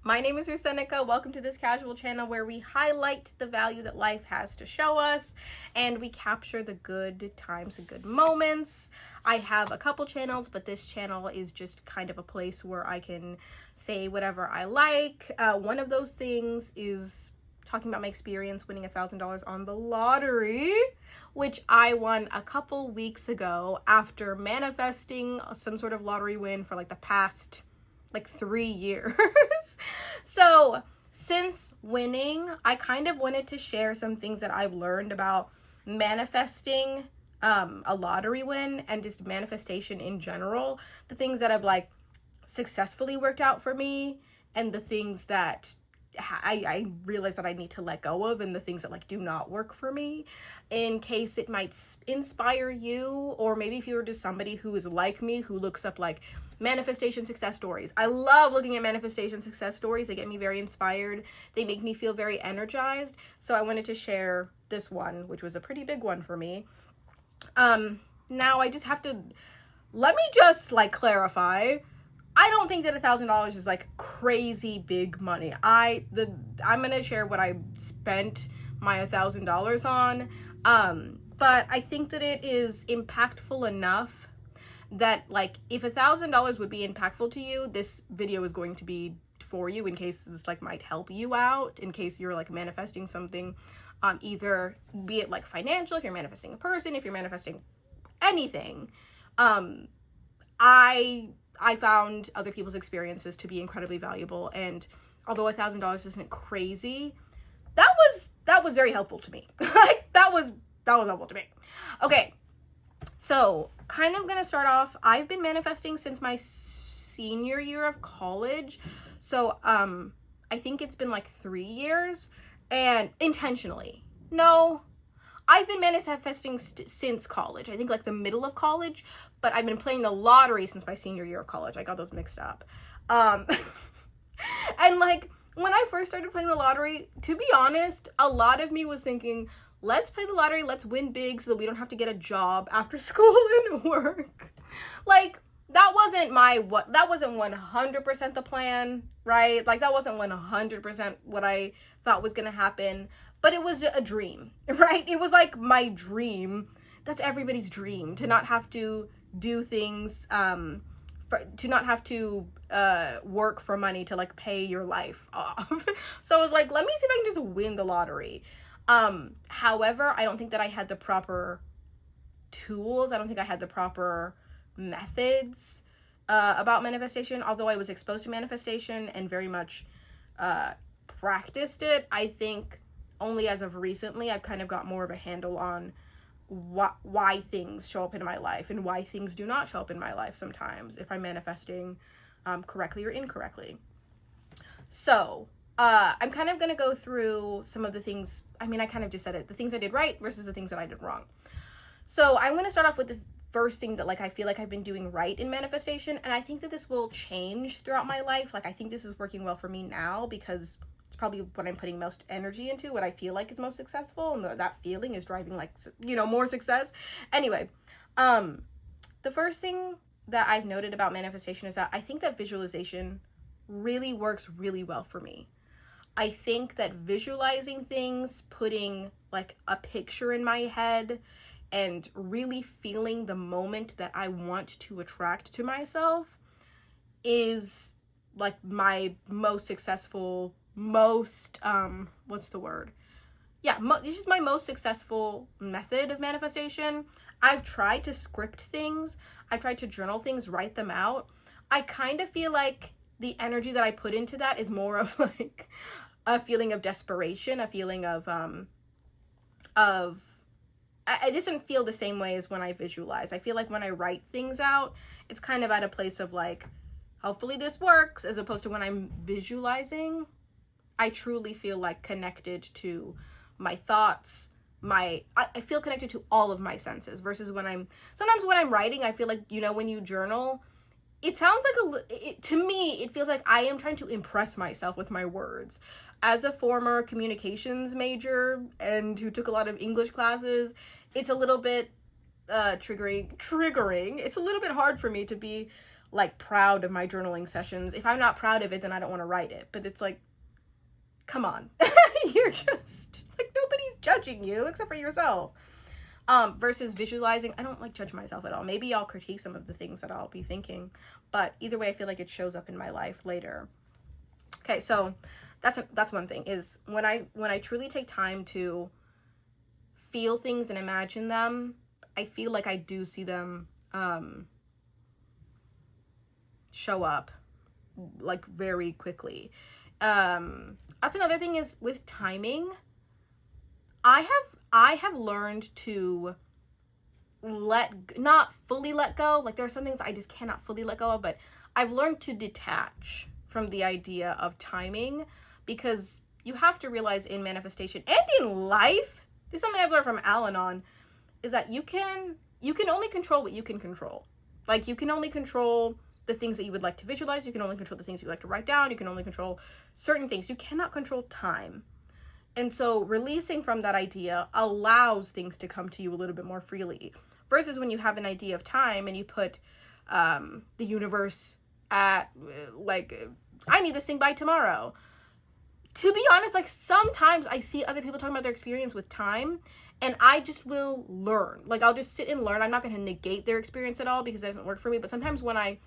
My name is Rusenica. Welcome to this casual channel where we highlight the value that life has to show us and we capture the good times and good moments. I have a couple channels, but this channel is just kind of a place where I can say whatever I like. One of those things is talking about my experience winning $1,000 on the lottery, which I won a couple weeks ago after manifesting some sort of lottery win for like the past 3 years. So since winning, I kind of wanted to share some things that I've learned about manifesting a lottery win and just manifestation in general. The things that have successfully worked out for me and the things that I realize that I need to let go of and the things that do not work for me, in case it might inspire you, or maybe if you're just somebody who is like me, who looks up manifestation success stories. I love looking at manifestation success stories. They get me very inspired. They make me feel very energized. So I wanted to share this one, which was a pretty big one for me. Now I just have to, let me just clarify. I don't think that $1,000 is crazy big money. I'm gonna share what I spent my $1,000 on, but I think that it is impactful enough that if $1,000 would be impactful to you, this video is going to be for you, in case this might help you out, in case you're manifesting something, either be it financial, if you're manifesting a person, if you're manifesting anything. I found other people's experiences to be incredibly valuable, and although $1,000 isn't crazy, that was very helpful to me. that was helpful to me. Okay, so kind of gonna start off. I've been manifesting since my senior year of college, so I think it's been 3 years, and intentionally. No, I've been manifesting since college. I think the middle of college, but I've been playing the lottery since my senior year of college. I got those mixed up. And when I first started playing the lottery, to be honest, a lot of me was thinking, let's play the lottery, let's win big so that we don't have to get a job after school and work. That wasn't 100% the plan, right? That wasn't 100% what I thought was gonna happen. But it was a dream, right? It was my dream. That's everybody's dream, to not have to do things, to not have to work for money to pay your life off. So I was let me see if I can just win the lottery. However, I don't think that I had the proper tools. I don't think I had the proper methods about manifestation. Although I was exposed to manifestation and very much practiced it, I think only as of recently I've kind of got more of a handle on why things show up in my life and why things do not show up in my life sometimes, if I'm manifesting correctly or incorrectly. So I'm kind of gonna go through some of the things. I kind of just said it, the things I did right versus the things that I did wrong. So I'm gonna start off with the first thing that I feel I've been doing right in manifestation, and I think that this will change throughout my life. I think this is working well for me now because it's probably what I'm putting most energy into, what I feel is most successful, and that feeling is driving more success. Anyway, the first thing that I've noted about manifestation is that I think that visualization really works really well for me. I think that visualizing things, putting a picture in my head, and really feeling the moment that I want to attract to myself is my most successful, this is my most successful method of manifestation. I've tried to script things. I've tried to journal things, write them out. I kind of feel the energy that I put into that is more of a feeling of desperation, a feeling of I doesn't feel the same way as when I visualize. I feel when I write things out, it's kind of at a place of hopefully this works, as opposed to when I'm visualizing, I truly feel connected to my thoughts. I feel connected to all of my senses, versus sometimes when I'm writing, I feel when you journal, it sounds to me, it feels I am trying to impress myself with my words. As a former communications major and who took a lot of English classes, it's a little bit triggering. It's a little bit hard for me to be like proud of my journaling sessions. If I'm not proud of it, then I don't want to write it. But it's like, come on. You're just like, nobody's judging you except for yourself. Versus visualizing, I don't like judge myself at all. Maybe I'll critique some of the things that I'll be thinking, but either way, I feel like it shows up in my life later. Okay, so that's one thing, is when I truly take time to feel things and imagine them, I feel like I do see them show up like very quickly. That's another thing, is with timing, I have learned to not fully let go. Like, there are some things I just cannot fully let go of, but I've learned to detach from the idea of timing, because you have to realize in manifestation and in life, this is something I've learned from Al-Anon, is that you can only control what you can control. Like, you can only control the things that you would like to visualize. You can only control the things you like to write down. You can only control certain things. You cannot control time. And so releasing from that idea allows things to come to you a little bit more freely. Versus when you have an idea of time and you put the universe at, like, I need this thing by tomorrow. To be honest, like, sometimes I see other people talking about their experience with time, and I just will learn. Like, I'll just sit and learn. I'm not going to negate their experience at all, because it doesn't work for me. But sometimes when I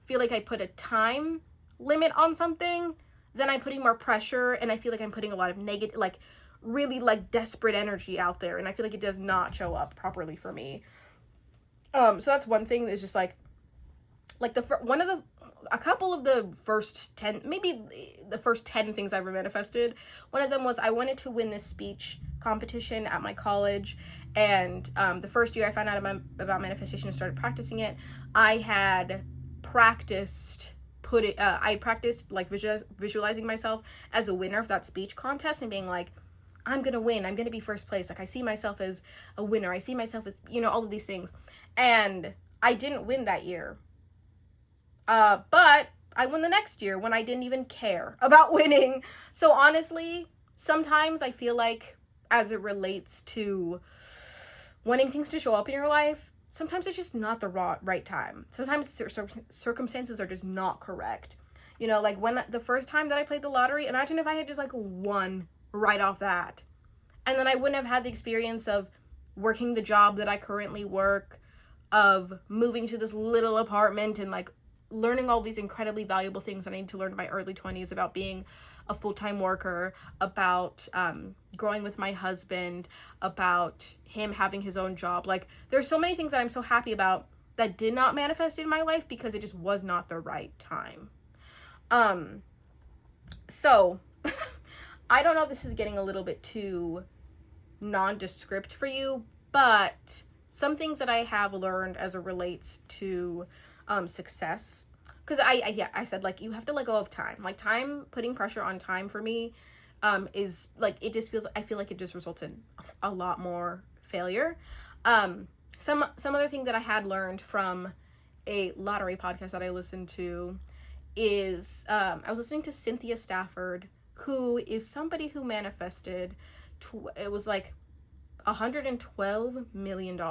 feel like I put a time limit on something, then I'm putting more pressure, and I feel like I'm putting a lot of negative, like, really, like, desperate energy out there, and I feel like it does not show up properly for me. So that's one thing, is just like a couple of the first 10, maybe the first 10 things I ever manifested. One of them was I wanted to win this speech competition at my college, and the first year I found out about manifestation and started practicing it, I had practiced like visualizing myself as a winner of that speech contest, and being like, I'm gonna win, I'm gonna be first place, like, I see myself as a winner, I see myself as, you know, all of these things. And I didn't win that year, but I won the next year, when I didn't even care about winning. So honestly, sometimes I feel like, as it relates to wanting things to show up in your life, sometimes it's just not the right time. Sometimes circumstances are just not correct. You know, like, when the first time that I played the lottery, imagine if I had just, like, won right off that. And then I wouldn't have had the experience of working the job that I currently work, of moving to this little apartment, and, like, learning all these incredibly valuable things that I need to learn in my early 20s about being a full-time worker, about growing with my husband, about him having his own job. Like, there's so many things that I'm so happy about that did not manifest in my life because it just was not the right time. So I don't know if this is getting a little bit too nondescript for you, but some things that I have learned as it relates to success, because I said, like, you have to let go of time. Like, time, putting pressure on time for me is, like, it just feels, I feel like it just results in a lot more failure. Some other thing that I had learned from a lottery podcast that I listened to is I was listening to Cynthia Stafford, who is somebody who manifested it was like $112 million.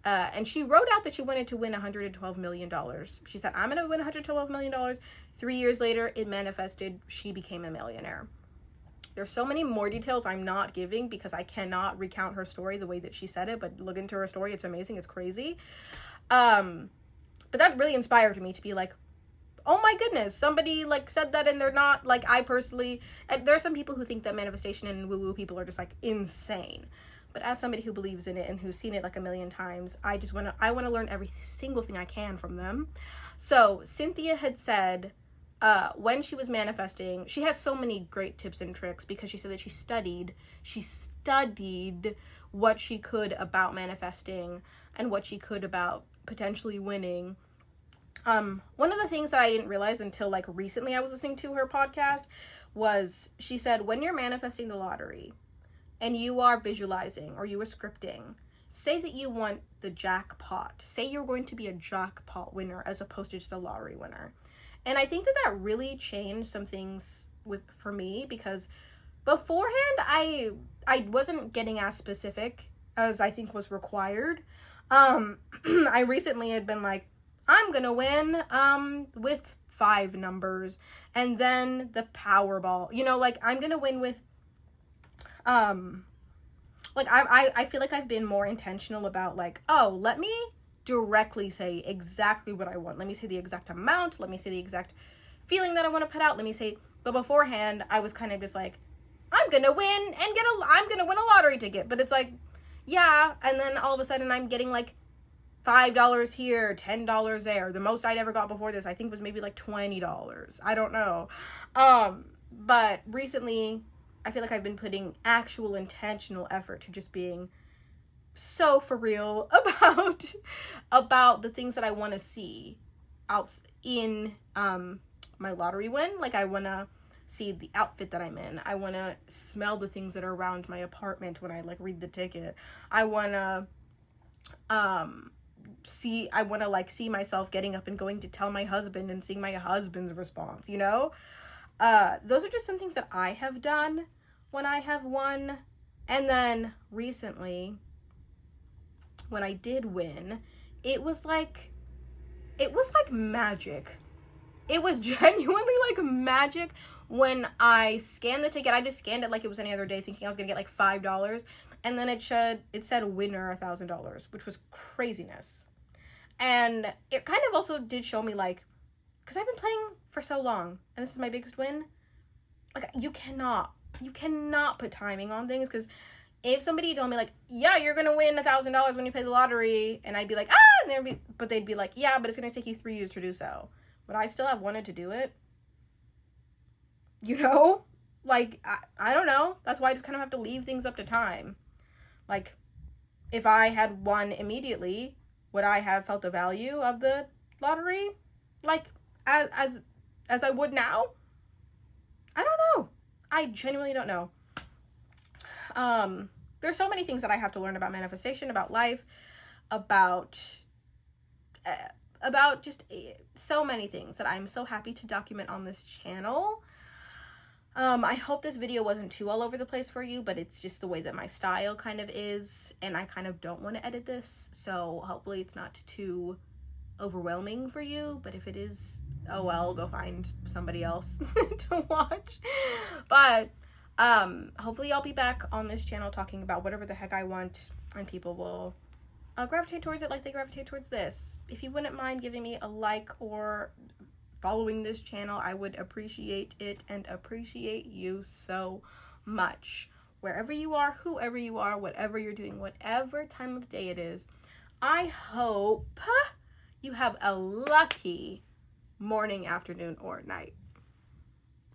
And she wrote out that she wanted to win $112 million. She said, I'm going to win $112 million. 3 years later, it manifested. She became a millionaire. There's so many more details I'm not giving because I cannot recount her story the way that she said it, but look into her story. It's amazing. It's crazy. But that really inspired me to be like, oh my goodness, somebody, like, said that, and they're not, like, I personally, and there are some people who think that manifestation and woo-woo people are just, like, insane. But as somebody who believes in it and who's seen it, like, a million times, I want to learn every single thing I can from them. So Cynthia had said, when she was manifesting, she has so many great tips and tricks, because she said that she studied what she could about manifesting and what she could about potentially winning. One of the things that I didn't realize until, like, recently I was listening to her podcast was, she said, when you're manifesting the lottery and you are visualizing or you are scripting, say that you want the jackpot. Say you're going to be a jackpot winner as opposed to just a lottery winner. And I think that really changed some things for me, because beforehand I wasn't getting as specific as I think was required. I recently had been like, I'm gonna win with 5 numbers, and then the Powerball. You know, like I'm gonna win with like I feel like I've been more intentional about like, oh, let me directly say exactly what I want. Let me say the exact amount. Let me say the exact feeling that I want to put out. Let me say, but beforehand, I was kind of just like, I'm gonna win and I'm gonna win a lottery ticket. But it's like, yeah, and then all of a sudden I'm getting like $5 here, $10 there. The most I'd ever got before this, I think, was maybe like $20. I don't know. But recently, I feel like I've been putting actual intentional effort to just being so for real about the things that I want to see out in my lottery win. Like I want to see the outfit that I'm in. I want to smell the things that are around my apartment when I like read the ticket. I want to see myself getting up and going to tell my husband and seeing my husband's response, you know? Those are just some things that I have done when I have won. And then recently, when I did win, it was like magic. It was genuinely like magic when I scanned the ticket. I just scanned it like it was any other day, thinking I was gonna get like $5, and then it said winner $1,000, which was craziness. And it kind of also did show me like, because I've been playing for so long, and this is my biggest win. Like you cannot put timing on things, because if somebody told me like, yeah, you're gonna win $1,000 when you play the lottery, and I'd be like, ah, and they'd be like, yeah, but it's gonna take you 3 years to do so. But I still have wanted to do it. You know? Like, I don't know. That's why I just kind of have to leave things up to time. Like, if I had won immediately, would I have felt the value of the lottery? Like, as I would now? I don't know. I genuinely don't know. There's so many things that I have to learn about manifestation, about life, about just so many things that I'm so happy to document on this channel. I hope this video wasn't too all over the place for you, but it's just the way that my style kind of is, and I kind of don't want to edit this, so hopefully it's not too overwhelming for you. But if it is, oh well, go find somebody else to watch. But hopefully I'll be back on this channel talking about whatever the heck I want, and people will gravitate towards it like they gravitate towards this. If you wouldn't mind giving me a like or following this channel, I would appreciate it and appreciate you so much. Wherever you are, whoever you are, whatever you're doing, whatever time of day it is, I hope you have a lucky morning, afternoon, or night.